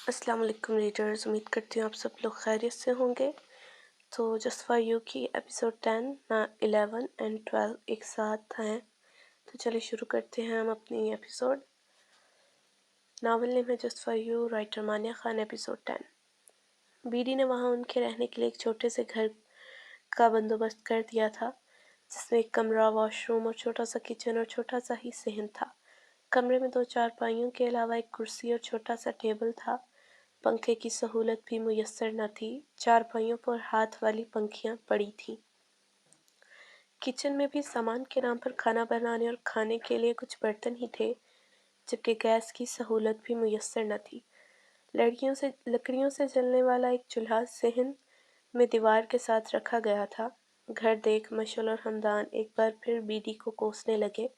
अस्सलाम वालेकुम रीडर्स, उम्मीद करती हूँ आप सब लोग खैरियत से होंगे। तो जस्ट फॉर यू की एपिसोड 10 ना 11 एंड 12 एक साथ हैं। तो चलिए शुरू करते हैं हम अपनी एपिसोड। नावल नेम है जस्ट फॉर यू, राइटर मानिया खान। एपिसोड 10। बीडी ने वहाँ उनके रहने के लिए एक छोटे से घर का बंदोबस्त कर दिया था, जिसमें एक कमरा, वॉशरूम और छोटा सा किचन और छोटा सा ही सहन था। कमरे में 2 चारपाइयों के अलावा एक कुर्सी और छोटा सा टेबल था। पंखे की सहूलत भी मुयस्सर न थी। चारपाइयों पर हाथ वाली पंखियां पड़ी थीं। किचन में भी सामान के नाम पर खाना बनाने और खाने के लिए कुछ बर्तन ही थे, जबकि गैस की सहूलत भी मुयस्सर न थी। लकड़ियों से जलने वाला एक चूल्हा सहन में दीवार के साथ रखा गया था। घर देख मशल और हमदान एक बार फिर बीडी को कोसने लगे,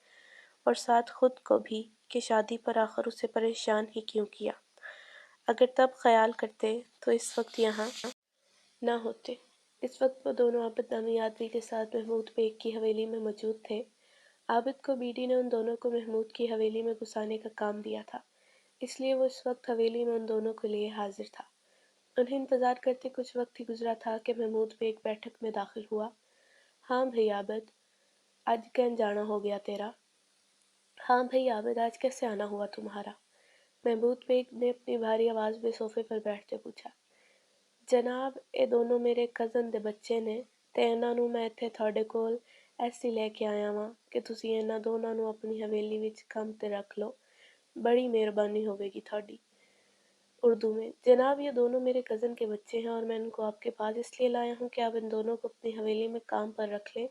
और साथ खुद को भी, कि शादी पर आखिर उसे परेशान ही क्यों किया। अगर तब ख्याल करते तो इस वक्त यहाँ न होते। इस वक्त वो दोनों आबिद नामी आदमी के साथ महमूद बेग की हवेली में मौजूद थे। आबिद को बीडी ने उन दोनों को महमूद की हवेली में घुसाने का काम दिया था, इसलिए वो इस वक्त हवेली में उन दोनों के लिए हाजिर था। उन्हें इंतजार करते कुछ वक्त ही गुजरा था कि महमूद बेग बैठक में दाखिल हुआ। हाँ भाई आबिद, आज कहीं जाना हो गया तेरा? हाँ भाई आबिद, आज कैसे आना हुआ तुम्हारा? महमूद बेग ने अपनी भारी आवाज में सोफे पर बैठते पूछा। जनाब, ਇਹ ਦੋਨੋਂ ਮੇਰੇ ਕਜ਼ਨ ਦੇ ਬੱਚੇ ਨੇ ਤੇ ਇਹਨਾਂ ਨੂੰ ਮੈਂ ਇੱਥੇ ਤੁਹਾਡੇ ਕੋਲ ਐਸੀ ਲੈ ਕੇ ਆਇਆ ਵਾਂ ਕਿ ਤੁਸੀਂ ਇਹਨਾਂ ਦੋਨਾਂ ਨੂੰ ਆਪਣੀ ਹਵੇਲੀ ਵਿੱਚ ਕੰਮ ਤੇ रख लो। बड़ी मेहरबानी होगी ਤੁਹਾਡੀ। उर्दू में, जनाब ये दोनों मेरे कज़न के बच्चे हैं और मैं इनको आपके पास इसलिए लाया हूँ कि आप इन दोनों को अपनी हवेली में काम पर रख लें।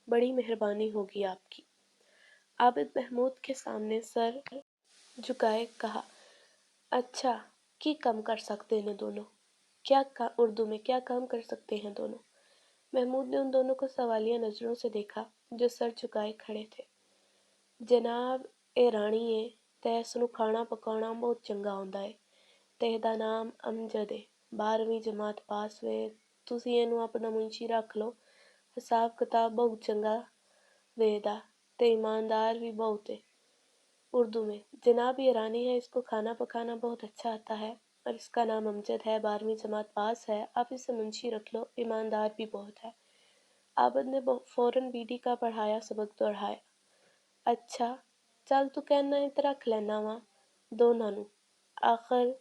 बड़ी मेहरबानी होगी आपकी। आबिद महमूद के सामने सर झुकाए कहा, अच्छा, की कम कर सकते हैं दोनों? उर्दू में, क्या काम कर सकते हैं दोनों? महमूद ने उन दोनों को सवालिया नजरों से देखा, जो सर झुकाए खड़े थे। जनाब, ए राणीए, ते इसनूं खाना पकाउणा बहुत चंगा आउंदा है ते ਇਹਦਾ ਨਾਮ ਅਮਜਦ ਹੈ। 12ਵੀਂ ਜਮਾਤ ਪਾਸ ਵੇ। ਤੁਸੀਂ ਇਹਨੂੰ ਆਪਣਾ ਮੁੰਸ਼ੀ ਰੱਖ ਲਓ। ਹਿਸਾਬ किताब बहुत चंगा वेदा ते ईमानदार भी बहुत है। उर्दू में, जनाब ये रानी है, इसको खाना पकाना बहुत अच्छा आता है और इसका नाम अमजद है, 12वीं जमात पास है। आप इसे मुंशी रख लो, ईमानदार भी बहुत है। आबिद ने फौरन बीडी का पढ़ाया सबक दोहराया। अच्छा, चल तू कहना है तो रख लेना वा दोनों नू। आखिर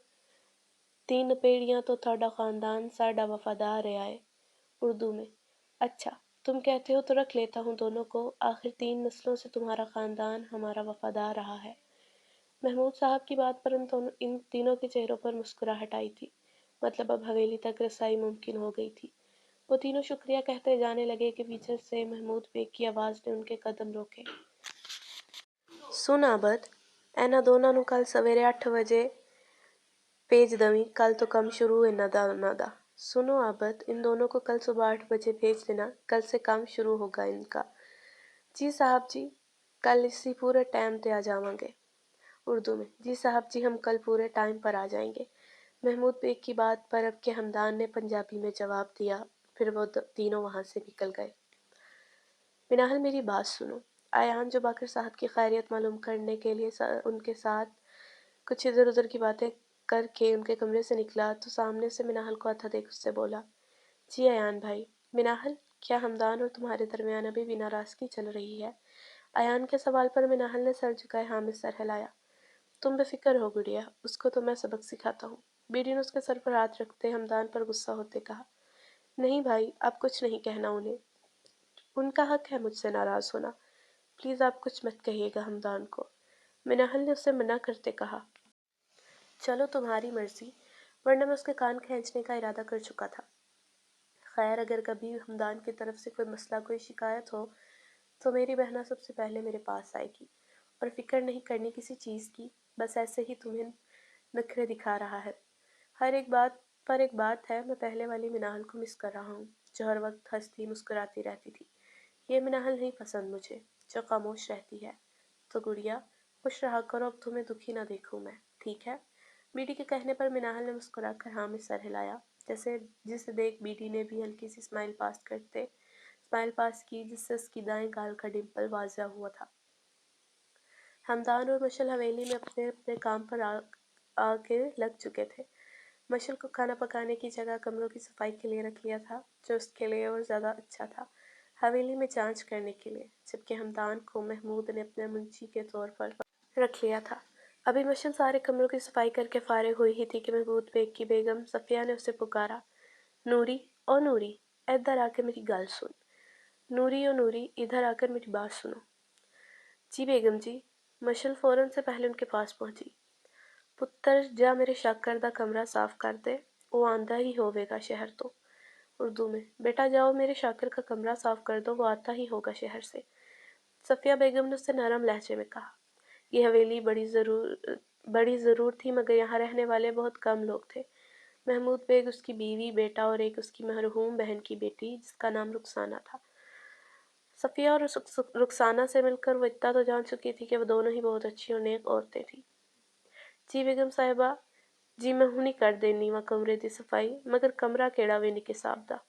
3 पीढ़ियां तो थाड़ा खानदान साडा वफादार रहा है। उर्दू में, अच्छा, तुम कहते हो तो रख लेता हूँ दोनों को। आखिर 3 नस्लों से तुम्हारा खानदान हमारा वफादार रहा है। महमूद साहब की बात पर इन तीनों के चेहरों पर मुस्कुराहट आई थी। मतलब अब हवेली तक रसाई मुमकिन हो गई थी। वो तीनों शुक्रिया कहते जाने लगे कि पीछे से महमूद बेग की आवाज ने उनके कदम रोके। सुन आबद, ਇਹਨਾਂ ਦੋਨਾਂ ਨੂੰ ਕੱਲ सवेरे 8 बजे भेज दवी। कल तो कम शुरू है नदा। सुनो आबद, इन दोनों को कल सुबह 8 बजे भेज देना। कल से काम शुरू होगा इनका। जी साहब जी, कल इसी पूरे टाइम पे आ जावांगे। उर्दू में, जी साहब जी, हम कल पूरे टाइम पर आ जाएंगे। महमूद बेग की बात पर अब के हमदान ने पंजाबी में जवाब दिया। फिर वो तीनों वहां से निकल गए। मिनाहल, मेरी बात सुनो। आयान जो बाकर साहब की खैरियत मालूम करने के लिए उनके साथ कुछ इधर उधर की बातें करके उनके कमरे से निकला तो सामने से मिनाहल को आता देख उससे बोला, जी अयान भाई। मिनाहल, क्या हमदान और तुम्हारे दरमियान अभी भी नाराजगी चल रही है? अयान के सवाल पर मिनाहल ने सर झुकाए हाँ में सर हिलाया। तुम बेफिक्र हो गुड़िया, उसको तो मैं सबक सिखाता हूँ। बीडी ने उसके सर पर हाथ रखते हमदान पर गुस्सा होते कहा, नहीं भाई, आप कुछ नहीं कहना उन्हें। उनका हक है मुझसे नाराज होना। प्लीज आप कुछ मत कहिएगा हमदान को। मिनाहल ने उसे मना करते कहा, चलो तुम्हारी मर्जी, वरना मैं उसके कान खींचने का इरादा कर चुका था। खैर, अगर कभी हमदान की तरफ से कोई मसला, कोई शिकायत हो तो मेरी बहना सबसे पहले मेरे पास आएगी। और फिक्र नहीं करनी किसी चीज़ की, बस ऐसे ही तुम्हें नखरे दिखा रहा है। एक बात है, मैं पहले वाली मिनाहल को मिस कर रहा हूँ, जो हर वक्त हंसती मुस्कुराती रहती थी। ये मिनाहल नहीं पसंद मुझे, जो खामोश रहती है। तो गुड़िया, खुश रहा करो, अब तुम्हें दुखी ना देखूं मैं, ठीक है? बीडी के कहने पर मिनाहल ने मुस्कुराकर हाँ में सर हिलाया, जिसे देख बीडी ने भी हल्की सी स्माइल पास की, जिससे उसकी दाएं गाल का डिंपल वाज़ा हुआ था। हमदान और मशल हवेली में अपने अपने काम पर आगे लग चुके थे। मशल को खाना पकाने की जगह कमरों की सफाई के लिए रख लिया था, जो उसके लिए और ज़्यादा अच्छा था, हवेली में जांच करने के लिए, जबकि हमदान को महमूद ने अपने मुंशी के तौर पर रख लिया था। अभी मशल सारे कमरों की सफाई करके फारिग हुई ही थी कि महमूद बेग की बेगम सफिया ने उसे पुकारा, नूरी ओ नूरी, इधर आकर मेरी गल सुन। नूरी ओ नूरी, इधर आकर मेरी बात सुनो। जी बेगम जी। मशल फौरन से पहले उनके पास पहुंची। पुत्तर जा मेरे शाकर दा कमरा साफ कर दे, वो आंदा ही होवेगा शहर तो। उर्दू में, बेटा जाओ मेरे शाकर का कमरा साफ कर दो, वो आता ही होगा शहर से। सफिया बेगम ने उससे नरम लहजे में कहा। ये हवेली बड़ी ज़रूर थी, मगर यहाँ रहने वाले बहुत कम लोग थे। महमूद बेग, उसकी बीवी, बेटा और एक उसकी मरहूम बहन की बेटी, जिसका नाम रुखसाना था। सफिया और रुखसाना से मिलकर वो इतना तो जान चुकी थी कि वो दोनों ही बहुत अच्छी और नेक औरतें थी। जी बेगम साहिबा, जी मैं हुनी कर देनी वा कमरे दी सफाई, मगर कमरा केड़ा वे निके साहब दा।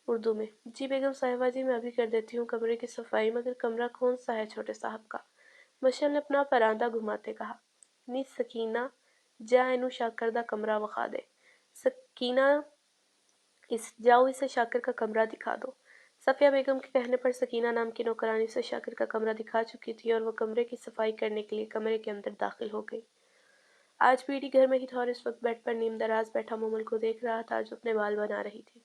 उर्दू में, जी बेगम साहिबा जी मैं अभी कर देती हूँ कमरे की सफाई, मगर कमरा कौन सा है छोटे साहब का। मशल ने अपना परांदा घुमाते कहा। नी सकीना, जा इनू शाकर दा कमरा वखा दे। सकीना, जाओ इसे शाकर का कमरा दिखा दो। सफिया बेगम के कहने पर सकीना नाम की नौकरानी से शाकर का कमरा दिखा चुकी थी और वह कमरे की सफाई करने के लिए कमरे के अंदर दाखिल हो गई। आज बीडी घर में ही था और इस वक्त बेड पर नीम दराज बैठा मोमल को देख रहा था, जो अपने बाल बना रही थी।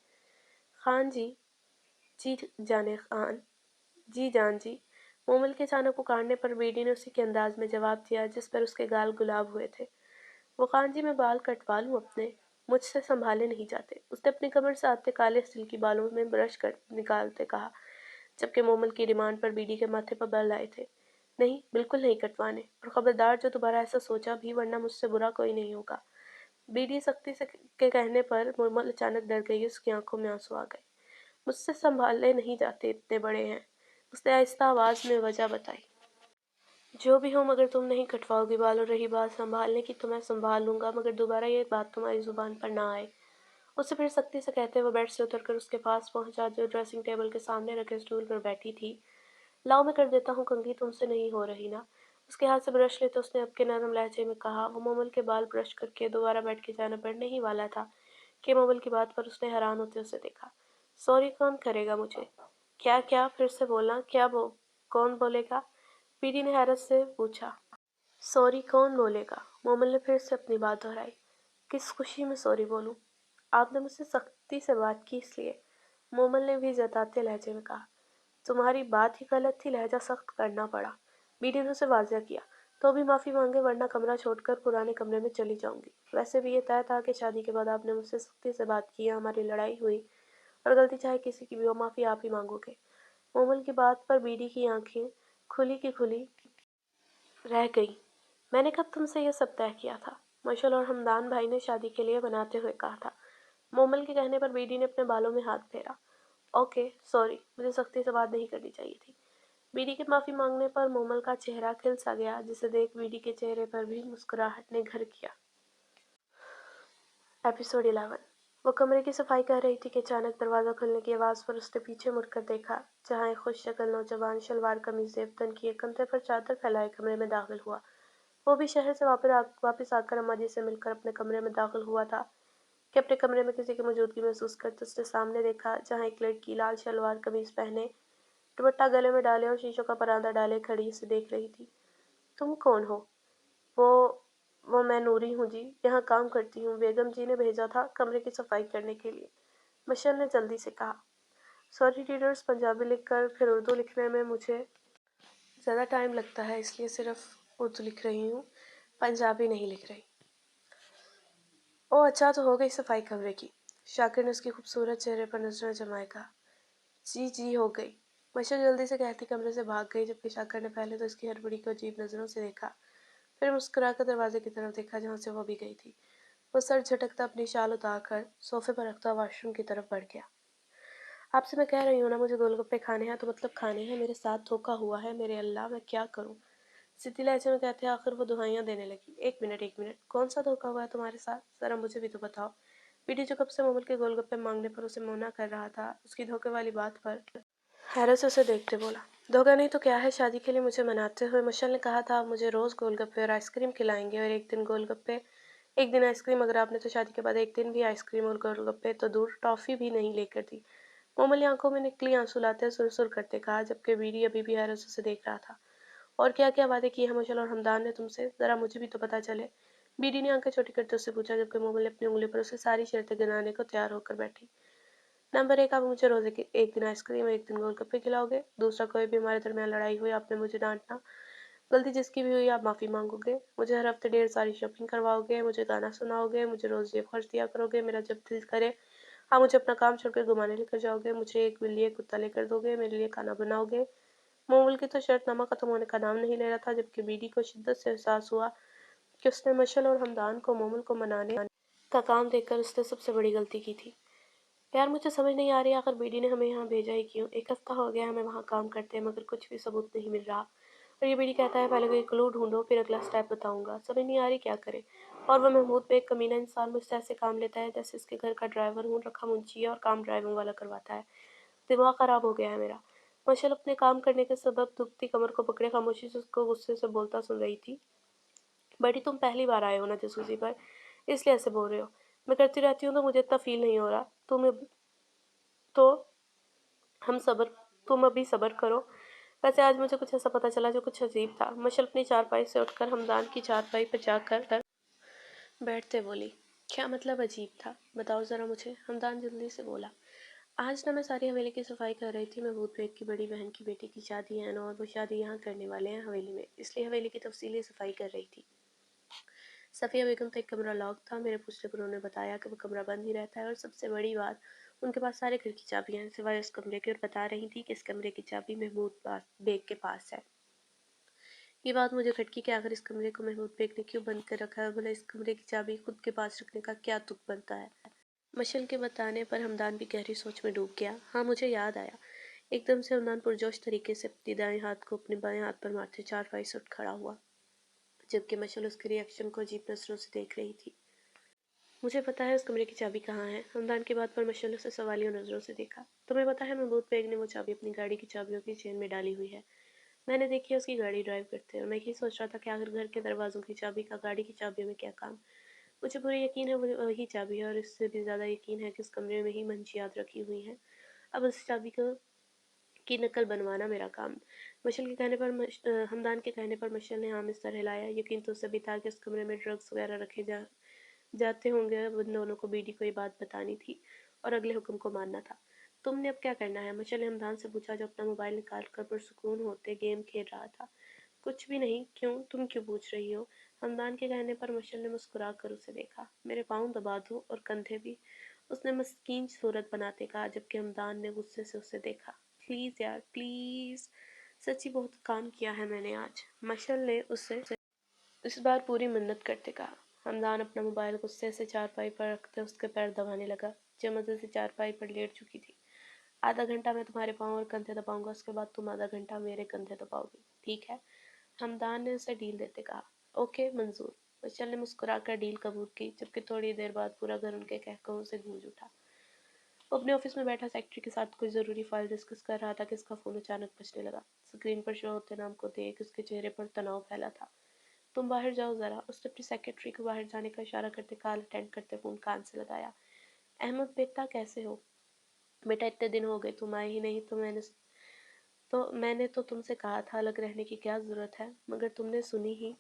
खान जी, जी जाने खान, जी जान जी। मोमल के अचानक पुकारने पर बीडी ने उसी के अंदाज में जवाब दिया जिस पर उसके गाल गुलाब हुए थे। वो खान जी मैं बाल कटवा लूँ अपने, मुझसे संभाले नहीं जाते। उसने अपनी कमर से आते काले सिल्की बालों में ब्रश कर निकालते कहा, जबकि मोमल की डिमांड पर बीडी के माथे पर बल आए थे। नहीं, बिल्कुल नहीं कटवाने, और खबरदार जो दोबारा ऐसा सोचा भी, वरना मुझसे बुरा कोई नहीं होगा। बीडी सख्ती से के कहने पर मोमल अचानक डर गई। उसकी आंखों में आंसू आ गए। मुझसे संभाले नहीं जाते, इतने बड़े हैं। उसने आहिस्ता आवाज में वजह बताई। जो भी हो, मगर तुम नहीं कटवाओगी बाल, और रही बात संभालने की तो मैं संभाल लूंगा, मगर दोबारा ये बात तुम्हारी जुबान पर ना आए। उसे फिर सख्ती से कहते हुए बेड से उतरकर उसके पास पहुंचा, जो ड्रेसिंग टेबल के सामने रखे स्टूल पर बैठी थी। लाओ मैं कर देता हूँ कंघी, तुमसे नहीं हो रही ना। उसके हाथ से ब्रश लेते उसने अब के नरम लहजे में कहा। वो मोमल के बाल ब्रश करके दोबारा बैठ के जाना पड़ने ही वाला था कि मोमल की बात पर उसने हैरान होते उसे देखा। सॉरी कौन करेगा मुझे? क्या क्या, फिर से बोलना, कौन बोलेगा? पीडी ने हैरत से पूछा। सॉरी कौन बोलेगा? मोमल ने फिर से अपनी बात दोहराई। किस खुशी में सॉरी बोलूं? आपने मुझसे सख्ती से बात की इसलिए, मोमल ने भी जताते लहजे में कहा। तुम्हारी बात ही गलत थी, लहजा सख्त करना पड़ा। बीडी ने उसे वाजिया किया। तो भी माफ़ी मांगे, वरना कमरा छोड़कर पुराने कमरे में चली जाऊंगी। वैसे भी ये तय था कि शादी के बाद आपने मुझसे सख्ती से बात की, हमारी लड़ाई हुई, और गलती चाहे किसी की भी हो, माफ़ी आप ही मांगोगे। मोमल की बात पर बीडी की आंखें खुली की खुली रह गई। मैंने कब तुमसे यह सब तय किया था? मशल और हमदान भाई ने शादी के लिए बनाते हुए कहा था। मोमल के कहने पर बीडी ने अपने बालों में हाथ फेरा। ओके सॉरी, मुझे सख्ती से बात नहीं करनी चाहिए थी। बीडी के माफ़ी मांगने पर मोमल का चेहरा खिल सा गया, जिसे देख बीडी के चेहरे पर भी मुस्कुराहट ने घर किया। एपिसोड 11। वो कमरे की सफाई कर रही थी कि अचानक दरवाज़ा खुलने की आवाज़ पर उसने पीछे मुड़कर देखा, जहाँ एक खुश शक्ल नौजवान शलवार कमीज जेबतन किए कंधे पर चादर फैलाए कमरे में दाखिल हुआ। वो भी शहर से वापस आकर अम्मा जी से मिलकर अपने कमरे में दाखिल हुआ था कि अपने कमरे में किसी की मौजूदगी महसूस करते उसने सामने देखा, जहाँ एक लड़की लाल शलवार कमीज पहने, दुपट्टा गले में डाले और शीशों का परांदा डाले खड़ी उसे देख रही थी। तुम कौन हो? वो वो मैं नूरी हूँ जी, यहाँ काम करती हूँ। बेगम जी ने भेजा था कमरे की सफाई करने के लिए, मशल ने जल्दी से कहा। सॉरी रीडर्स, पंजाबी लिखकर फिर उर्दू लिखने में मुझे ज़्यादा टाइम लगता है, इसलिए सिर्फ उर्दू लिख रही हूँ, पंजाबी नहीं लिख रही। ओ अच्छा, तो हो गई सफाई कमरे की? शाकिर ने उसके खूबसूरत चेहरे पर नजरें जमाए कहा। जी जी हो गई, मशल जल्दी से कहती कमरे से भाग गई, जबकि शाकिर ने पहले तो इसकी हड़बड़ी को अजीब नजरों से देखा, फिर मुस्कुराकर दरवाजे की तरफ देखा, जहाँ से वो भी गई थी। वो सर झटकता अपनी शाल उतारकर सोफे पर रखता वॉशरूम की तरफ बढ़ गया। आपसे मैं कह रही हूँ ना, मुझे गोलगप्पे खाने हैं तो मतलब खाने हैं। मेरे साथ धोखा हुआ है, मेरे अल्लाह मैं क्या करूँ? सीधी लहजे में कहते आखिर वो दुहाइयाँ देने लगी। एक मिनट, कौन सा धोखा हुआ है तुम्हारे साथ? जरा मुझे भी तो बताओ। बीडी जो कब से मोमल के गोलगप्पे मांगने पर उसे मना कर रहा था, उसकी धोखे वाली बात पर हैरत से उसे देखते बोला। धोखा नहीं तो क्या है? शादी के लिए मुझे मनाते हुए मशल ने कहा था, आप मुझे रोज़ गोलगप्पे और आइसक्रीम खिलाएंगे, और एक दिन गोलगप्पे एक दिन आइसक्रीम, अगर आपने तो शादी के बाद एक दिन भी आइसक्रीम और गोलगप्पे तो दूर, टॉफ़ी भी नहीं लेकर दी। मोमल ने आंखों में निकली आंसू लाते सुर-सुर करते कहा, जबकि बीडी अभी भी हैरत से देख रहा था। और क्या-क्या वादे किए हैं मुशल और हमदान ने तुमसे? ज़रा मुझे भी तो पता चले। बीडी ने आंखें छोटी करते उससे पूछा, जबकि मोमल ने अपनी उंगली पर उसे सारी शर्तें गिनाने को तैयार होकर बैठी। नंबर 1, आप मुझे रोज़ एक दिन आइसक्रीम और एक दिन गोलगप्पे खिलाओगे। दूसरा, कोई भी हमारे दरमियान लड़ाई हुई आपने मुझे डाँटना। गलती जिसकी भी हुई आप माफ़ी माँगोगे। मुझे हर हफ्ते ढेर सारी शॉपिंग करवाओगे, मुझे गाना सुनाओगे, मुझे रोज़ जेब खर्च दिया करोगे, मेरा जब दिल करे आप मुझे अपना काम छोड़कर घुमाने लेकर जाओगे, मुझे एक बिल्ली एक कुत्ता लेकर दोगे, मेरे लिए खाना बनाओगे। मोमल की तो शर्तनामा खत्म होने का नाम नहीं ले रहा था, जबकि बीडी को शिद्दत से एहसास हुआ कि उसने मशल और हमदान को मोमल को मनाने का काम देखकर उसने सबसे बड़ी गलती की थी। यार मुझे समझ नहीं आ रही, आखिर बीडी ने हमें यहाँ भेजा ही क्यों? एक हफ्ता हो गया हमें वहाँ काम करते हैं, मगर कुछ भी सबूत नहीं मिल रहा। और ये बीडी कहता है पहले कोई क्लू ढूंढो फिर अगला स्टेप बताऊंगा। समझ नहीं आ रही क्या करे। और वह महमूद पे एक कमीना इंसान मुझसे ऐसे काम लेता है जैसे इसके घर का ड्राइवर हूँ, रखा मुंशी है और काम ड्राइविंग वाला करवाता है। दिमाग खराब हो गया है मेरा। मशल अपने काम करने के सबब दुखती कमर को पकड़े खामोशी से उसको गुस्से से बोलता सुन रही थी। बड़ी तुम पहली बार आए हो ना जासूसी पर, इसलिए ऐसे बोल रहे हो। मैं करती रहती हूँ तो मुझे इतना फील नहीं हो रहा। तो हम सब्र तुम अभी सब्र करो। वैसे आज मुझे कुछ ऐसा पता चला जो कुछ अजीब था। मशल अपनी चारपाई से उठकर हमदान की चारपाई पर जाकर बैठते बोली, क्या मतलब अजीब था? बताओ ज़रा मुझे। हमदान जल्दी से बोला, आज ना मैं सारी हवेली की सफाई कर रही थी। महबूब बेग की बड़ी बहन की बेटी की शादी है ना, और वो शादी यहाँ करने वाले हैं हवेली में, इसलिए हवेली की तफसीली सफाई कर रही थी। सफ़िया बेगम का एक कमरा लॉक था। मेरे पूछने पर उन्होंने बताया कि वो कमरा बंद ही रहता है, और सबसे बड़ी बात, उनके पास सारे घर की चाबियां हैं सिवाय उस कमरे के, और बता रही थी कि इस कमरे की चाबी महमूद बेग के पास है। ये बात मुझे खटकी कि आखिर इस कमरे को महमूद बेग ने क्यों बंद कर रखा है? भला इस कमरे की चाबी खुद के पास रखने का क्या तुक बनता है? मशल के बताने पर हमदान भी गहरी सोच में डूब गया। हाँ, मुझे याद आया। एकदम से हमदान पुरजोश तरीके से अपनी दाएं हाथ को अपने बाएं हाथ पर मारते चारपाई से उठ खड़ा हुआ, जबकि मशल उसके रिएक्शन को अजीब नजरों से देख रही थी। मुझे पता है उस कमरे की चाबी कहाँ है। हमदान की बात पर मशल उसे सवालिया नजरों से देखा। तुम्हें पता है महमूद बेग ने वो चाबी अपनी गाड़ी की चाबियों की चेन में डाली हुई है। मैंने देखी है उसकी गाड़ी ड्राइव करते, और मैं यही सोच रहा था कि आखिर घर के दरवाजों की चाबी का गाड़ी की चाबियों में क्या काम। मुझे पूरा यकीन है वो वही चाबी है, और इससे भी ज्यादा यकीन है कि उस कमरे में ही मंशियात रखी हुई हैं। अब उस चाबी को की नकल बनवाना मेरा काम। मशल के कहने पर हमदान के कहने पर मशल ने हाँ सर हिलाया। यकीन तो उसे भी था कि उस कमरे में ड्रग्स वगैरह रखे जाते होंगे। अब उन दोनों को बीडी को ये बात बतानी थी और अगले हुक्म को मानना था। तुमने अब क्या करना है? मशल ने हमदान से पूछा, जो अपना मोबाइल निकाल कर पुरसुकून होते गेम खेल रहा था। कुछ भी नहीं। क्यों? तुम क्यों पूछ रही हो? हमदान के कहने पर मशल ने मुस्कुरा कर उसे देखा। मेरे पाँव दबा दो और कंधे भी, उसने मस्कीन सूरत बनाते कहा, जबकि हमदान ने गुस्से से उसे देखा। प्लीज़ यार, प्लीज़। सच्ची बहुत काम किया है मैंने आज, मशल ने उससे इस बार पूरी मिन्नत करते कहा। हमदान अपना मोबाइल गुस्से से चारपाई पर रखते उसके पैर दबाने लगा, जो मज़े से चारपाई पर लेट चुकी थी। आधा घंटा मैं तुम्हारे पाँव और कंधे दबाऊंगा, उसके बाद तुम आधा घंटा मेरे कंधे दबाओगी, ठीक है? हमदान ने उसे डील देते कहा। ओके, मंजूर। मशल ने मुस्कुराकर डील कबूल की, जबकि थोड़ी देर बाद पूरा घर उनके कहकहों से गूंज उठा। वो अपने ऑफिस में बैठा सेक्रेटरी के साथ कोई ज़रूरी फाइल डिस्कस कर रहा था कि उसका फ़ोन अचानक बजने लगा। स्क्रीन पर शो होते नाम को देख उसके चेहरे पर तनाव फैला था। तुम बाहर जाओ ज़रा, उसने अपनी सेक्रेटरी को बाहर जाने का इशारा करते कॉल अटेंड करते फ़ोन कान से लगाया। अहमद बेटा, कैसे हो? बेटा, इतने दिन हो गए तुम आए ही नहीं। मैंने तो तुमसे कहा था अलग रहने की क्या ज़रूरत है, मगर तुमने सुनी ही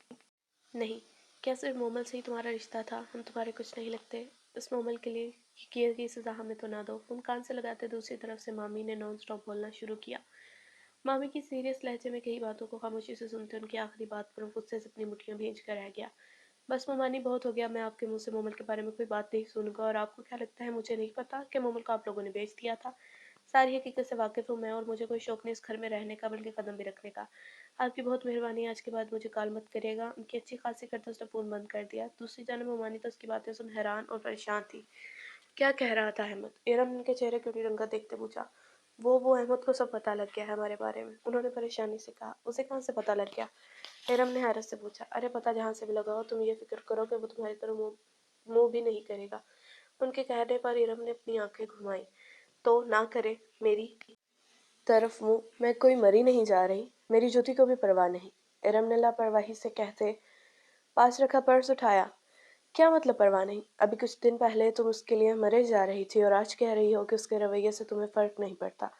नहीं। क्या सिर्फ मोमल से ही तुम्हारा रिश्ता था? हम तुम्हारे कुछ नहीं लगते। इस मोमल के लिए किए की सज़ा हमें तो ना दो। फोन कान से लगाते दूसरी तरफ से मामी ने नॉन स्टॉप बोलना शुरू किया। मामी की सीरियस लहजे में कई बातों को खामोशी से सुनते उनकी आखिरी बात पर गुस्से से अपनी मुठ्ठियां भींच कर रह गया। बस ममानी, बहुत हो गया। मैं आपके मुंह से मोमल के बारे में कोई बात नहीं सुनूंगा। और आपको क्या लगता है मुझे नहीं पता कि मोमल को आप लोगों ने बेच दिया था? सारी हकीकत से वाकिफ हूँ मैं, और मुझे कोई शौक नहीं इस घर में रहने का, बल्कि कदम भी रखने का। आपकी बहुत मेहरबानी, आज के बाद मुझे कॉल मत करिएगा। उनकी अच्छी खासी करते उसने फ़ोन बंद कर दिया। दूसरी जानब ममानी तो उसकी बातें सुन हैरान और परेशान थी। क्या कह रहा था अहमद? इरम ने उनके चेहरे की रंगत देखते पूछा। वो अहमद को सब पता लग गया है हमारे बारे में, उन्होंने परेशानी से कहा। उसे कहाँ से पता लग गया? इरम ने हैरत से पूछा। अरे पता जहाँ से भी लगा हो, तुम ये फिक्र करो कि वो तुम्हारी तरह मुंह मुंह भी नहीं करेगा। उनके कहने पर इरम ने अपनी आंखें घुमाई। तो ना करे मेरी तरफ मुंह, मैं कोई मरी नहीं जा रही, मेरी जूती को भी परवाह नहीं। इरम ने लापरवाही से कहते पास रखा पर्स उठाया। क्या मतलब परवाह नहीं? अभी कुछ दिन पहले तुम उसके लिए मरे जा रही थी और आज कह रही हो कि उसके रवैये से तुम्हें फर्क नहीं पड़ता।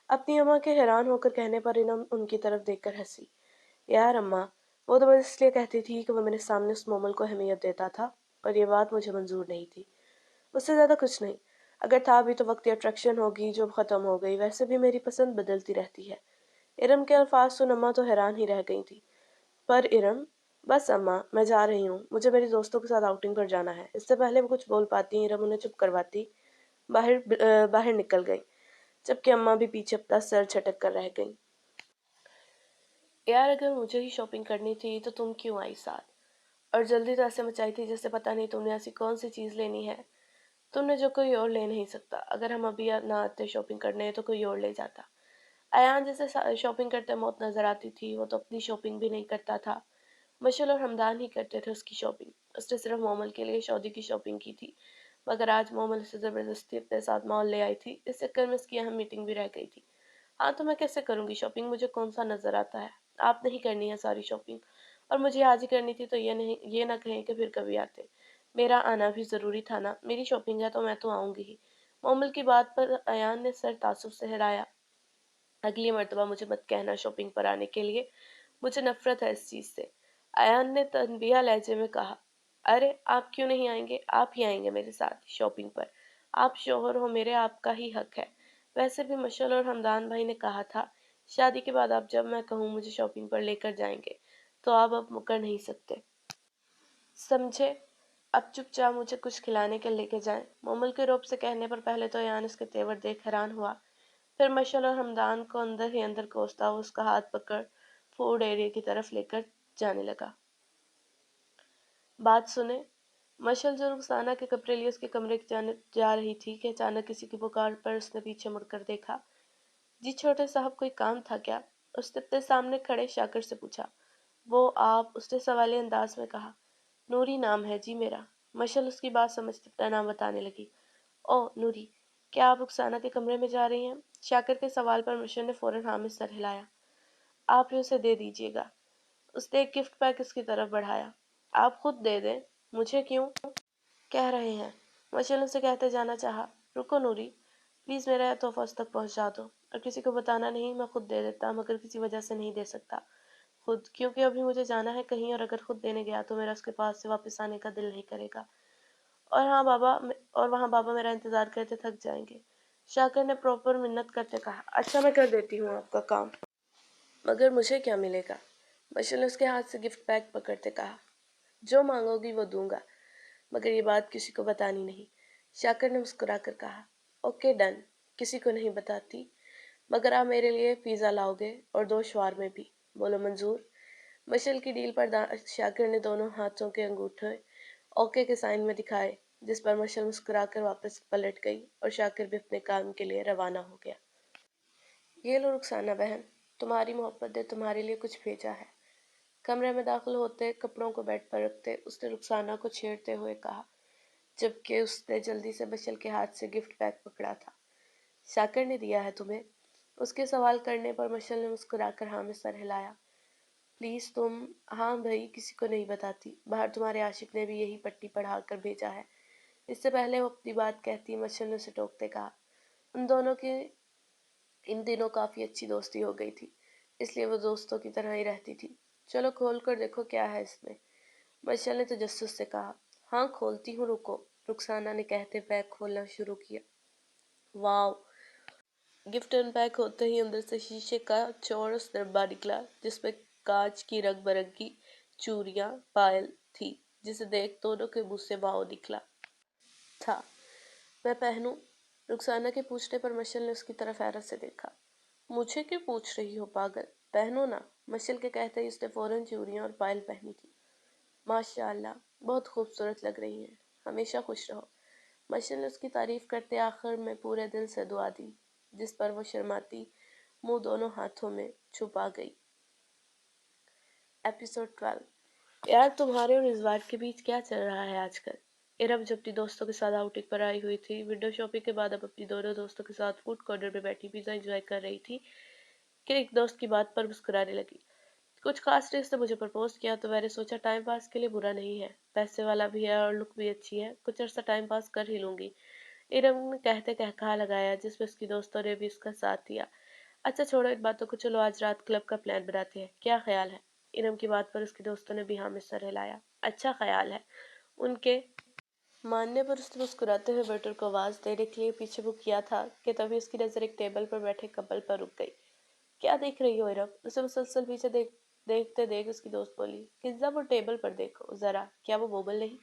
अपनी अम्मा के हैरान होकर कहने पर इनम उनकी तरफ देखकर हंसी। यार अम्मा, वो तो बस इसलिए कहती थी कि वो मेरे सामने उस मोमल को अहमियत देता था और ये बात मुझे मंजूर नहीं थी। उससे ज़्यादा कुछ नहीं। अगर था भी तो वक्ती अट्रैक्शन होगी जो ख़त्म हो गई। वैसे भी मेरी पसंद बदलती रहती है। इरम के अल्फाज सुन अम्मा तो हैरान ही रह गई थी। पर इरम, बस अम्मा, मैं जा रही हूँ, मुझे मेरे दोस्तों के साथ आउटिंग पर जाना है। इससे पहले वो कुछ बोल पाती इरम उन्हें चुप करवाती बाहर निकल गई, जबकि अम्मा भी पीछे अपना सर झटक कर रह गई। यार, अगर मुझे ही शॉपिंग करनी थी तो तुम क्यों आई साथ? और जल्दी तो ऐसे मचाई थी जैसे पता नहीं तुमने ऐसी कौन सी चीज़ लेनी है तुमने जो कोई और ले नहीं सकता। अगर हम अभी ना आते शॉपिंग करने तो कोई और ले जाता। अयान जैसे शॉपिंग करते मौत नजर आती थी, वो तो अपनी शॉपिंग भी नहीं करता था। मशल और हमदान ही करते थे उसकी शॉपिंग। उसने सिर्फ मोमल के लिए सऊदी की शॉपिंग की थी, मगर आज मोमल उसे ज़बरदस्ती अपने साथ मॉल ले आई थी। इस चक्कर में उसकी अहम मीटिंग भी रह गई थी। हाँ, तो मैं कैसे करूँगी शॉपिंग? मुझे कौन सा नज़र आता है? आप नहीं करनी है सारी शॉपिंग, और मुझे आज ही करनी थी, तो ये ना कहें कि फिर कभी आते। मेरा आना भी ज़रूरी था ना, मेरी शॉपिंग है तो मैं तो आऊँगी ही। मोमल की बात पर अयान ने सर तासुब से हिलाया। अगली मर्तबा मुझे मत कहना शॉपिंग पर आने के लिए, मुझे नफरत है इस चीज़ से। अयान ने तनबिया लहजे में कहा। अरे, आप क्यों नहीं आएंगे? आप ही आएंगे मेरे साथ शॉपिंग पर। आप शोहर हो मेरे, आपका ही हक है। वैसे भी मशल और हमदान भाई ने कहा था, शादी के बाद आप जब मैं कहूँ मुझे शॉपिंग पर लेकर जाएंगे, तो आप अब मुकर नहीं सकते। समझे? अब चुपचाप मुझे कुछ खिलाने के लेके जाएं। मोमल के रोब से कहने पर पहले तो अयान इसके तेवर देख हैरान हुआ, फिर मशल और हमदान को अंदर ही अंदर कोसता हुआ उसका हाथ पकड़ फूड एरिया की तरफ लेकर जाने लगा। बात सुने। मशल जो रुखसाना के कपड़े लिए उसके कमरे जाने जा रही थी कि अचानक किसी की पुकार पर उसने पीछे मुड़कर देखा। जी छोटे साहब, कोई काम था क्या? उसने अपने सामने खड़े शाकर से पूछा। वो आप? उसने सवालिया अंदाज में कहा। नूरी नाम है जी मेरा। मशल उसकी बात समझते अपना नाम बताने लगी। ओह नूरी, क्या आप रुखसाना के कमरे में जा रही हैं? शाकर के सवाल पर मशल ने फौरन हाँ में सर हिलाया। आप ही उसे दे दीजिएगा। उसने एक गिफ्ट पैक उसकी तरफ बढ़ाया। आप खुद दे दें। मुझे क्यों कह रहे हैं? मशल उसे कहते जाना चाहा। रुको नूरी, प्लीज मेरा यह तोहफा उस तक पहुंचा दो, और किसी को बताना नहीं, मैं खुद दे देता, मगर किसी वजह से नहीं दे सकता खुद, क्योंकि अभी मुझे जाना है कहीं, और अगर खुद देने गया तो मेरा उसके पास से वापस आने का दिल नहीं करेगा। और वहाँ बाबा मेरा इंतजार करते थक जाएंगे। शाकर ने प्रॉपर मिन्नत करते कहा। अच्छा, मैं कर देती हूँ आपका काम, मगर मुझे क्या मिलेगा? मशल ने उसके हाथ से गिफ्ट पैक पकड़ते कहा। जो मांगोगी वो दूंगा, मगर ये बात किसी को बतानी नहीं। शाकर ने मुस्कुरा कर कहा। ओके डन, किसी को नहीं बताती, मगर आप मेरे लिए पिज़्ज़ा लाओगे और 2 शवारमे भी। बोलो मंजूर? मशल की डील पर शाकिर ने दोनों हाथों के अंगूठे ओके के साइन में दिखाए, जिस पर मशल मुस्कुराकर वापस पलट गई और शाकिर भी अपने काम के लिए रवाना हो गया। ये लो रुखसाना बहन, तुम्हारी मोहब्बत ने तुम्हारे लिए कुछ भेजा है। कमरे में दाखिल होते कपड़ों को बेड पर रखते उसने रुखसाना को छेड़ते हुए कहा, जबकि उसने जल्दी से मशल के हाथ से गिफ्ट पैक पकड़ा था। शाकिर ने दिया है तुम्हें? उसके सवाल करने पर मशल ने मुस्कुराकर हाँ में सर हिलाया। प्लीज तुम? हाँ भाई, किसी को नहीं बताती। बाहर तुम्हारे आशिक ने भी यही पट्टी पढ़ा कर भेजा है। इससे पहले वो अपनी बात कहती मशल ने उसे टोकते कहा। उन दोनों की इन दिनों काफी अच्छी दोस्ती हो गई थी, इसलिए वो दोस्तों की तरह ही रहती थी। चलो खोल कर देखो क्या है इसमें, मशल ने तजस्सुस से कहा। हाँ खोलती हूँ, रुको, रुखसाना ने कहते बैग खोलना शुरू किया। वाह! गिफ्ट अनपैक होते ही अंदर से शीशे का चौरस डब्बा निकला, जिसमें कांच की रंग बिरंगी चूड़ियां पायल थी, जिसे देख दोनों के मुंह से वाव निकला था। मैं पहनूं? रुखसाना के पूछने पर मशल ने उसकी तरफ हैरत से देखा। मुझे क्यों पूछ रही हो पागल? पहनो ना, मशल के कहते ही उसने फौरन चूड़ियां और पायल पहनी थी। माशाअल्लाह, बहुत खूबसूरत लग रही हैं। हमेशा खुश रहो। मशल ने उसकी तारीफ करते आखिर में पूरे दिल से दुआ दी, जिस पर वो शर्माती मुंह दोनों हाथों में छुपा गई। एपिसोड 12। यार, तुम्हारे और इस बार के बीच क्या चल रहा है आजकल? इरब जब अपनी दोस्तों के साथ आउटिंग पर आई हुई थी, विंडो शॉपिंग के बाद अब अपनी दोनों दोस्तों के साथ फूड कॉर्नर में बैठी पिज्जा एंजॉय कर रही थी कि एक दोस्त की बात पर मुस्कुराने लगी। कुछ खास ने उसने मुझे प्रपोज किया तो मैंने सोचा टाइम पास के लिए बुरा नहीं है, पैसे वाला भी है और लुक भी अच्छी है, कुछ अर्सा टाइम पास कर ही लूंगी। इरम ने कहते कहकहा लगाया जिसमें उसकी दोस्तों ने भी उसका साथ दिया। अच्छा छोड़ो इन बातों को, चलो आज रात क्लब का प्लान बनाते हैं, क्या ख्याल है? इरम की बात पर उसके दोस्तों ने भी हाँ में सर हिलाया। अच्छा ख्याल है। उनके मानने पर उसने मुस्कुराते हुए वेटर को आवाज देने के लिए पीछे मुड़ किया था कि तभी उसकी नजर एक टेबल पर बैठे कपल पर रुक गई। क्या देख रही हो इरम? उसे मुसलसल पीछे देखते देख उसकी दोस्त बोली। किज्जा वो टेबल पर देखो जरा, क्या वो मोबाइल नहीं?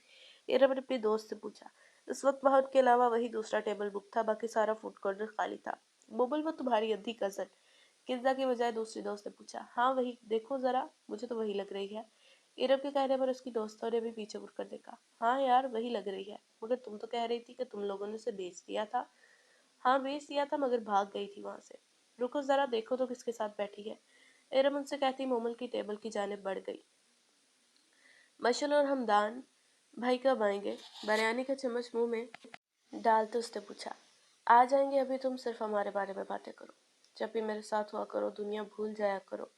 इरम ने अपनी दोस्त से पूछा। इस वक्त वहां उनके अलावा वही दूसरा टेबल बुक था, बाकी सारा फूड कॉर्नर खाली था। मोबाइल वो तुम्हारी अंधी कजन? किज्जा की बजाय दूसरी दोस्त ने पूछा। हाँ वही, देखो जरा, मुझे तो वही लग रही है। इरम के कहने पर उसकी दोस्तों ने भी पीछे मुड़कर देखा। हाँ यार वही लग रही है, मगर तुम तो कह रही थी कि तुम लोगों ने उसे बेच दिया था। हाँ बेच दिया था, मगर भाग गई थी वहां से। रुको जरा देखो तो किसके साथ बैठी है। इरम उनसे कहती मोमल की टेबल की जानिब बढ़ गई। मशल और हमदान भाई कब आएंगे? बिरयानी का चम्मच मुंह में डालते उसने पूछा। आ जाएंगे, अभी तुम सिर्फ हमारे बारे में बातें करो। जब भी मेरे साथ हुआ करो दुनिया भूल जाया करो।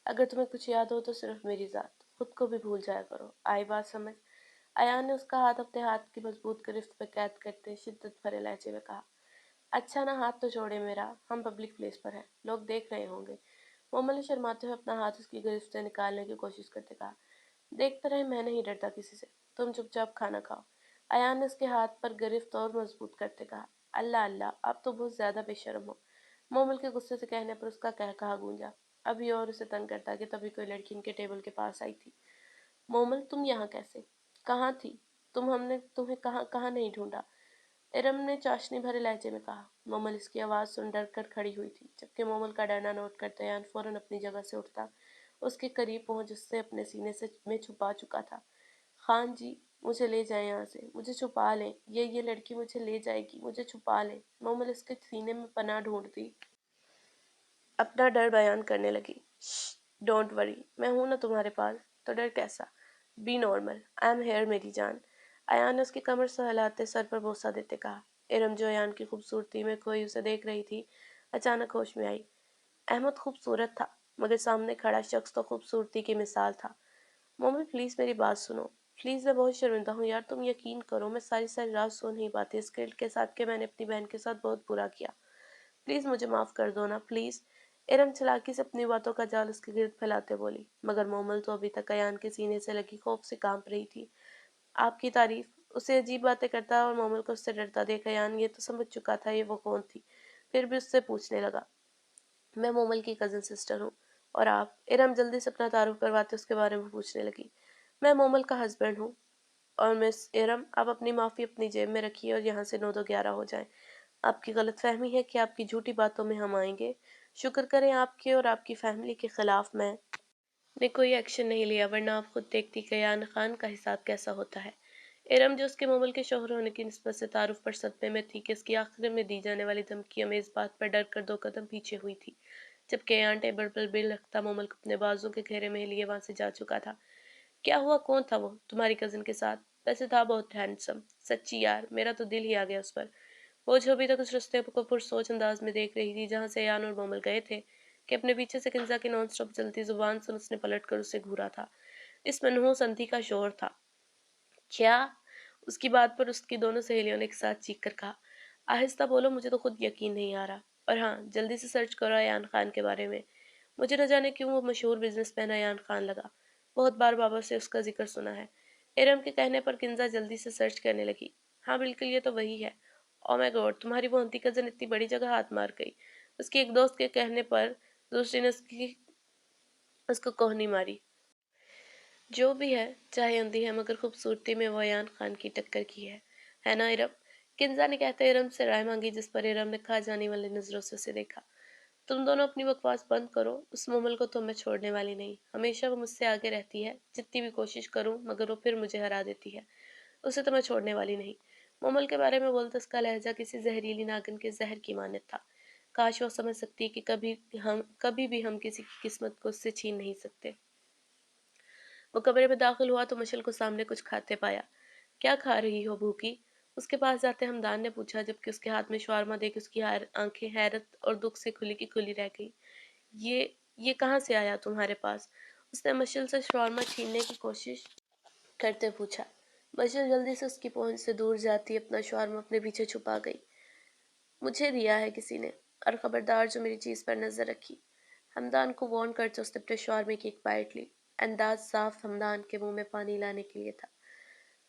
अगर तुम्हें कुछ याद हो तो सिर्फ मेरी जात, खुद को भी भूल जाया करो। आई बात समझ? अयान ने उसका हाथ अपने हाथ की मजबूत गिरफ्त में कैद करते शिद्दत भरे लहजे में कहा। अच्छा ना, हाथ तो छोड़े मेरा, हम पब्लिक प्लेस पर हैं, लोग देख रहे होंगे। मोमल ने शर्माते हुए अपना हाथ उसकी गिरफ्त से निकालने की कोशिश करते कहा। देखते रहे, मैं नहीं डरता किसी से, तुम चुपचाप खाना खाओ। अयान ने उसके हाथ पर गिरफ्त और मजबूत करते कहा। अल्लाह अल्लाह, आप तो बहुत ज्यादा बेशर्म हो। मोमल के गुस्से से कहने पर उसका कहकहा गूंजा। अभी और उसे तंग करता कि तभी कोई लड़की उनके टेबल के पास आई थी। मोमल तुम यहाँ कैसे? कहाँ थी तुम? हमने तुम्हें कहाँ कहाँ नहीं ढूंढा। इरम ने चाशनी भरे लहजे में कहा। मोमल इसकी आवाज सुन डर कर खड़ी हुई थी, जबकि मोमल का डरना नोट करते अयान फौरन अपनी जगह से उठता उसके करीब पहुंच उससे अपने सीने से में छुपा चुका था। खान जी, मुझे ले जाए यहाँ से, मुझे छुपा लें, ये लड़की मुझे ले जाएगी, मुझे छुपा लें। मोमल इसके सीने में पनाह ढूंढती अपना डर बयान करने लगी। डोंट वरी, मैं हूं ना तुम्हारे पास, तो डर कैसा? B normal, I am here मेरी जान। अयान ने उसकी कमर सहलाते सर पर बोसा देते कहा। इरम जो अयान की खूबसूरती में खोई उसे देख रही थी, अचानक होश में आई। अहमद खूबसूरत था, मगर सामने खड़ा शख्स तो खूबसूरती की मिसाल था। मोमिन प्लीज मेरी बात सुनो, प्लीज, मैं बहुत शर्मिंदा हूँ यार, तुम यकीन करो मैं सारी सारी रात सो नहीं पाती इस गिल्ट के साथ कि मैंने अपनी बहन के साथ बहुत बुरा किया। प्लीज मुझे माफ कर दो ना, प्लीज। इरम चालाकी से अपनी बातों का जाल उसके गिर्द फैलाते बोली, मगर मोमल तो अभी तक अयान के सीने से लगी खौफ से कांप रही थी। आपकी तारीफ, उसे अजीब बातें करता और मोमल को उससे डरता देख अयान ये तो समझ चुका था ये वो कौन थी, फिर भी उससे पूछने लगा। मैं मोमल की कजिन सिस्टर हूँ। और आप? इरम जल्दी से अपना तारुफ करवाते उसके बारे में पूछने लगी। मैं मोमल का हस्बैंड हूँ। और मिस इरम, आप अपनी माफ़ी अपनी जेब में रखिए और यहाँ से 9 तो 11 हो जाए। आपकी गलतफहमी है कि आपकी झूठी बातों में हम आएंगे। शुक्र करें आपके और आपकी फैमिली के खिलाफ मैं ने कोई एक्शन नहीं लिया, वरना आप खुद देखती कयान खान का हिसाब कैसा होता है। इरम जो उसके मोमल के शोहर होने की निस्बत से तारुफ पर सदमे में थी कि इसकी आखिर में दी जाने वाली धमकी हमें इस बात पर डर कर 2 कदम पीछे हुई थी, जबकि अयान टेबल पर बिल रखता मोमल को अपने बाजू के घेरे में लिए वहां से जा चुका था। क्या हुआ, कौन था वो तुम्हारी कजिन के साथ? वैसे था बहुत हैंडसम, सच्ची यार मेरा तो दिल ही आ गया उस पर। वो जो अभी तक उस रास्ते को पुरसोच अंदाज में देख रही थी जहां से अयान और मोमल गए थे, कि अपने पीछे से किंजा की नॉन स्टॉप चलती जुबान सुन उसने पलट कर उसे घूरा था। इस मनहूस अंधी का शोर था। क्या? उसकी बात पर उसकी दोनों सहेलियों ने एक साथ चीख कर कहा। आहिस्ता बोलो, मुझे तो खुद यकीन नहीं आ रहा। और हाँ, जल्दी से सर्च करो अयान खान के बारे में। मुझे न जाने क्यों वो मशहूर बिजनेसमैन अयान खान लगा, बहुत बार बाबा से उसका जिक्र सुना है। इरम के कहने पर किंजा जल्दी से सर्च करने लगी। हाँ बिल्कुल, ये तो वही है। ओ माय गॉड, तुम्हारी वो आंटी कजन इतनी बड़ी जगह हाथ मार गई। उसकी एक दोस्त के कहने पर दूसरी ने उसको कोहनी मारी। जो भी है, चाहे अंधी है मगर खूबसूरती में वो अयान खान की टक्कर की है ना इरम? किंजा ने कहते इरम से राय मांगी, जिस पर इरम ने खा जाने वाली नजरों से उसे देखा। तुम दोनों अपनी बकवास बंद करो, उस मोमल को तो मैं छोड़ने वाली नहीं, हमेशा वो मुझसे आगे रहती है, जितनी भी कोशिश करूं मगर वो फिर मुझे हरा देती है। उसे तो मैं छोड़ने वाली नहीं। मोमल के बारे में बोलते उसका लहजा किसी जहरीली नागिन के जहर की मानत था। काश वो समझ सकती कि कभी भी हम किसी की किस्मत को उससे छीन नहीं सकते। वो कमरे में दाखिल हुआ तो मशल को सामने कुछ खाते पाया। क्या खा रही हो, भूखी? उसके पास जाते हमदान ने पूछा, जबकि उसके हाथ में शवारमा देख उसकी आंखें हैरत और दुख से खुली की खुली रह गई। ये कहाँ से आया तुम्हारे पास? उसने मशल से शॉर्मा छीनने की कोशिश करते पूछा। मशल जल्दी से उसकी पहुंच से दूर जाती अपना शॉर्मा अपने पीछे छुपा गई। मुझे दिया है किसी ने, और खबरदार जो मेरी चीज पर नजर रखी। हमदान को वार्न करते उसने अपने शॉर्मे की एक बाइट ली। अंदाज साफ हमदान के मुंह में पानी लाने के लिए था।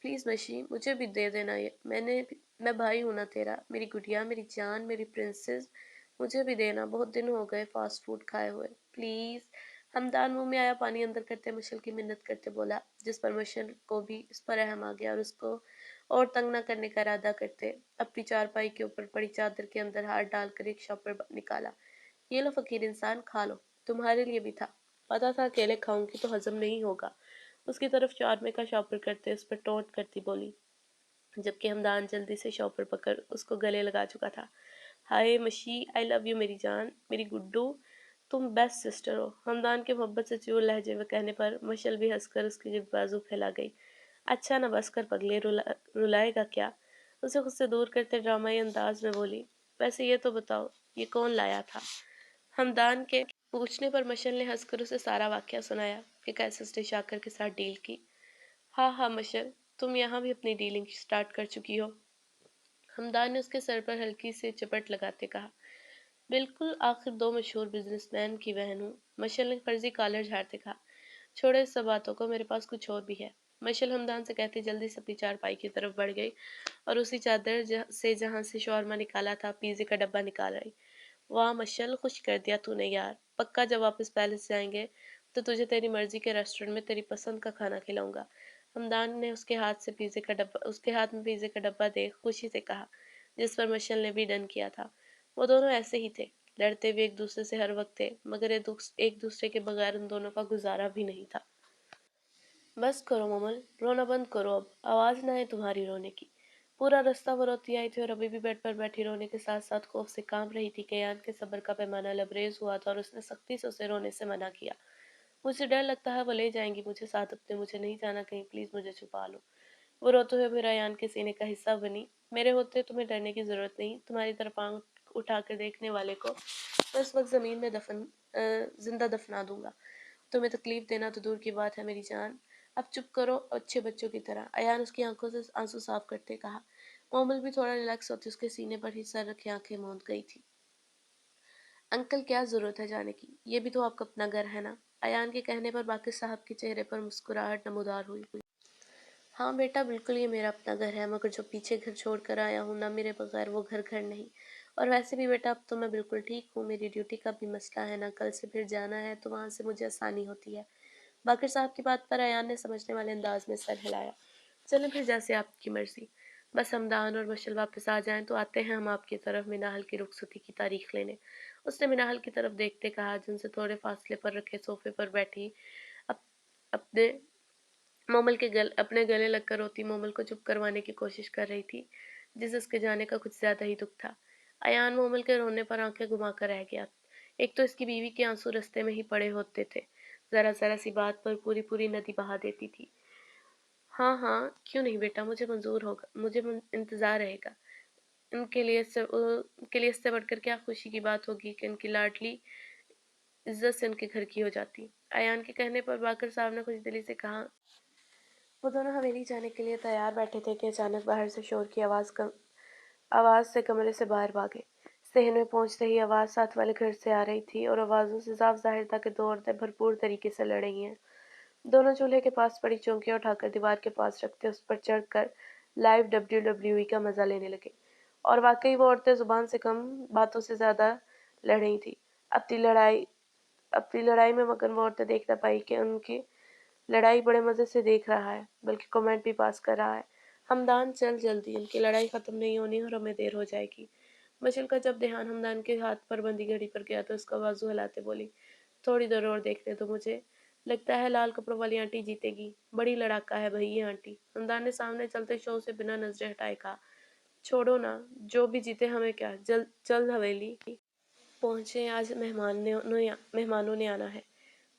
प्लीज मशी, मुझे भी दे देना ये। मैं भाई हूं ना तेरा, मेरी गुड़िया, मेरी जान, मेरी प्रिंसेस। मुझे भी देना, बहुत दिन हो गए फास्ट फूड खाए हुए, प्लीज। हमदान मुंह में आया पानी अंदर करते मशल की मिन्नत करते बोला, जिस पर मशल को भी इस पर रहम आ गया और उसको और तंग न करने का इरादा करते अपनी चारपाई के ऊपर पड़ी चादर के अंदर हाथ डालकर एक शॉपर निकाला। ये लो फकीर इंसान, खा लो, तुम्हारे लिए भी था। पता था अकेले खाऊंगी तो हजम नहीं होगा। उसकी तरफ चारमे का शॉपर करते उस पर टोंट करती बोली, जबकि हमदान जल्दी से शॉपर पकड़ उसको गले लगा चुका था। हाय मशी, आई लव यू मेरी जान, मेरी गुड्डू, तुम बेस्ट सिस्टर हो। हमदान के मोहब्बत से चूर लहजे में कहने पर मशल भी हंसकर उसकी जिब बाजू फैला गई। अच्छा ना बस कर पगले, रुलाएगा क्या? उसे खुद से दूर करते ड्रामाई अंदाज में बोली, वैसे ये तो बताओ, ये कौन लाया था? हमदान के पूछने पर मशल ने हंसकर उसे सारा वाकया सुनाया कि कैसे उसने शाकर के साथ डील की। हाँ हाँ मशल, तुम यहाँ भी अपनी डीलिंग स्टार्ट कर चुकी हो। हमदान ने उसके सर पर हल्की से चपट लगाते कहा। बिल्कुल, आखिर दो मशहूर बिजनेसमैन की बहन हूँ। मशल ने फर्जी कॉलर झाड़ते कहा। छोड़ो इस सब बातों को, मेरे पास कुछ और भी है। मशल हमदान से कहते जल्दी से अपनी चारपाई की तरफ बढ़ गई और उसी चादर से जहाँ से शौरमा निकाला था पिज्जे का डब्बा निकाल रही। वाह मशल, खुश कर दिया तूने यार। पक्का जब वापस पैलेस जाएंगे तो तुझे तेरी मर्जी के रेस्टोरेंट में तेरी पसंद का खाना खिलाऊंगा। हमदान ने उसके हाथ में पिज्जे का डब्बा देख खुशी से कहा, जिस पर मशल ने भी डन किया था। वो दोनों ऐसे ही थे, लड़ते भी एक दूसरे से हर वक्त थे, मगर एक दूसरे के बगैर उन दोनों का गुजारा भी नहीं था। बस करो मोमल, रोना बंद करो अब, आवाज ना आए तुम्हारी रोने की। पूरा रास्ता वो रोती आई थी और अभी भी बेड पर बैठी रोने के साथ साथ खौफ से कांप रही थी कि यान के सब्र का पैमाना लबरेज हुआ था और उसने सख्ती से उसे रोने से मना किया। मुझे डर लगता है वो ले जाएंगी मुझे साथ अपने, मुझे नहीं जाना कहीं, प्लीज मुझे छुपा लो। वो रोते हुए मेरा यान के सीने का हिस्सा बनी। मेरे होते तुम्हें डरने की जरूरत नहीं, तुम्हारी तरफ आंख उठाकर देखने वाले को मैं उस वक्त जमीन में जिंदा दफना दूंगा। तुम्हें तकलीफ देना तो दूर की बात है मेरी जान। अब चुप करो अच्छे बच्चों की तरह, अयान उसकी आंखों से आंसू साफ करते कहा। मोमल भी थोड़ा रिलैक्स होती उसके सीने पर ही सर रखे आंखें मूंद गई थी। अंकल क्या जरूरत है जाने की, ये भी तो आपका अपना घर है ना? अयान के कहने पर बाकी साहब के चेहरे पर मुस्कुराहट नमूदार हुई। हाँ बेटा, बिल्कुल ये मेरा अपना घर है, मगर जो पीछे घर छोड़ कर आया हूँ ना, मेरे बगैर वो घर घर नहीं। और वैसे भी बेटा अब तो मैं बिल्कुल ठीक हूँ, मेरी ड्यूटी का भी मसला है ना, कल से फिर जाना है तो वहाँ से मुझे आसानी होती है। बाकर साहब की बात पर अयान ने समझने वाले अंदाज में सर हिलाया। चलें फिर, जैसे आपकी मर्जी। बस हमदान और मशल वापस आ जाएं तो आते हैं हम आपकी तरफ मिनाहल की रुखसती की तारीख लेने। उसने मिनाहल की तरफ देखते कहा, जिनसे थोड़े फासले पर रखे सोफे पर बैठी अप, अपने अपने गले लगकर रोती मोमल को चुप करवाने की कोशिश कर रही थी, जिसे उसके जाने का कुछ ज्यादा ही दुख था। अयान मोमल के रोने पर आंखें घुमाकर रह गया। एक तो इसकी बीवी के आंसू रास्ते में ही पड़े होते थे, जरा जरा सी बात पर पूरी पूरी नदी बहा देती थी। हाँ हाँ, क्यों नहीं बेटा, मुझे मंजूर होगा, इंतजार रहेगा। उनके लिए इससे बढ़कर क्या खुशी की बात होगी कि उनकी लाडली इज्जत से उनके घर की हो जाती। अयान के कहने पर बाकर साहब ने खुश दिली से कहा। वो दोनों हवेली जाने के लिए तैयार बैठे थे कि अचानक बाहर से शोर की आवाज से कमरे से बाहर भागे। सहन में पहुंचते ही आवाज साथ वाले घर से आ रही थी और आवाजों से साफ जाहिर था कि दो औरतें भरपूर तरीके से लड़ रही हैं। दोनों चूल्हे के पास पड़ी चौकियां उठाकर दीवार के पास रखते उस पर चढ़कर लाइव WWE का मजा लेने लगे। और वाकई वो औरतें जुबान से कम बातों से ज्यादा लड़ रही थी। अपनी लड़ाई अपनी लड़ाई में मगन वो औरतें देख ना पाई कि उनकी लड़ाई बड़े मजे से देख रहा है, बल्कि कमेंट भी पास कर रहा है। हमदान, चल जल्दी, इनकी लड़ाई खत्म नहीं होनी और हमें देर हो जाएगी। मशल का जब ध्यान हमदान के हाथ पर बंदी घड़ी पर गया तो उसका बाजू हिलाते बोली, थोड़ी देर और देखने दो मुझे, लगता है लाल कपड़ों वाली आंटी जीतेगी, बड़ी लड़ाका है भाई ये आंटी। हमदान ने सामने चलते शो से बिना नजरें हटाए कहा। छोड़ो ना, जो भी जीते हमें क्या, जल्द चल हवेली पहुंचे, आज मेहमानों ने आना है।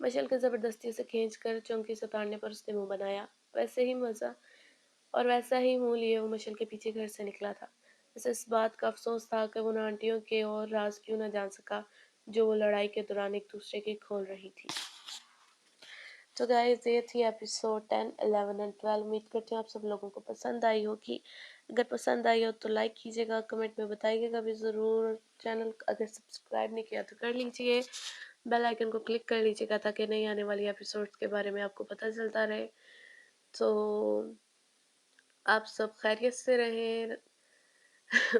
मशल के जबरदस्ती से खींच कर चौंकी से उतारने पर उसने मुंह बनाया। वैसा ही मुंह लिए वो मशल के पीछे घर से निकला था। उसे इस बात का अफसोस था कि वो उन आंटियों के और राज क्यों न जान सका जो वो लड़ाई के दौरान एक दूसरे की खोल रही थी। تو گائز یہ تھی ایپیسوڈ 10 11 اینڈ 12. امید کرتی ہوں آپ سب لوگوں کو پسند آئی ہوگی. اگر پسند آئی ہو تو لائک کیجیے گا، کمنٹ میں بتائیے گا بھی ضرور. چینل اگر سبسکرائب نہیں کیا تو کر لیجیے، بیل آئیکن کو کلک کر لیجیے گا تاکہ نئی آنے والی ایپیسوڈز کے بارے میں آپ کو پتہ چلتا رہے. تو آپ سب خیریت سے رہیں.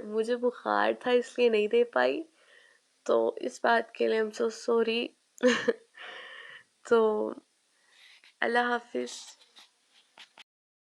مجھے بخار تھا اس لیے نہیں دے پائی، تو اس بات کے لیے I'm so sorry. تو اللہ حافظ.